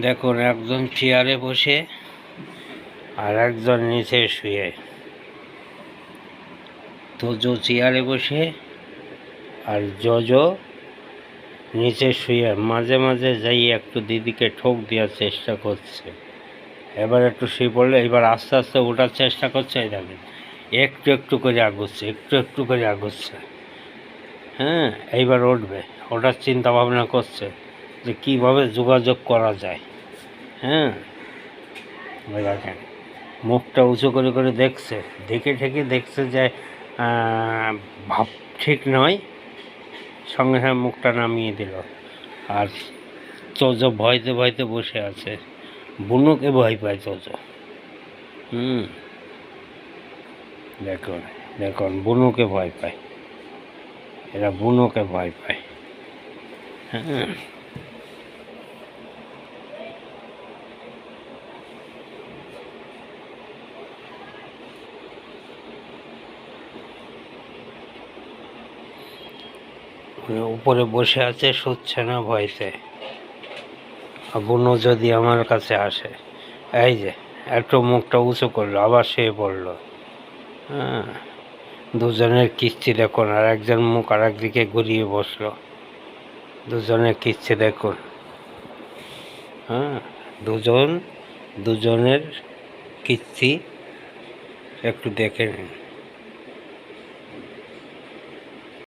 দেখুন, একজন চেয়ারে বসে আর একজন নিচে শুয়ে। তোজো চেয়ারে বসে আর জজো নিচে শুয়ে মাঝে মাঝে যাই একটু দিদিকে ঠোক দেওয়ার চেষ্টা করছে। এবার একটু শুয়ে পড়লে এবার আস্তে আস্তে ওঠার চেষ্টা করছে। এই দেখেন, একটু একটু করে আগুচ্ছে, একটু একটু করে আগুচ্ছে। হ্যাঁ, এইবার উঠবে, ওঠার চিন্তা ভাবনা করছে যে কীভাবে যোগাযোগ করা যায়। হ্যাঁ, দেখেন মুখটা উঁচু করে করে দেখছে, দেখে ঠেকে দেখছে যে ভাব ঠিক নয়, সঙ্গে সঙ্গে মুখটা নামিয়ে দিল। আর তোজো ভয়তে ভয়তে বসে আছে, বুনুকে ভয় পায় তোজো। দেখুন দেখুন, বুনুকে ভয় পায়, এরা বুনুকে ভয় পায়। হ্যাঁ, উপরে বসে আছে, শুচ্ছে না ভয়তে। বুনো যদি আমার কাছে আসে, এই যে একটু মুখটা উঁচু করলো, আবার শুয়ে পড়লো। হ্যাঁ, দুজনের কিস্তি দেখুন, আর একজন মুখ আর একদিকে ঘুরিয়ে বসলো। দুজনের কিস্তি দেখুন। হ্যাঁ, দুজনের কিস্তি একটু দেখে নিন।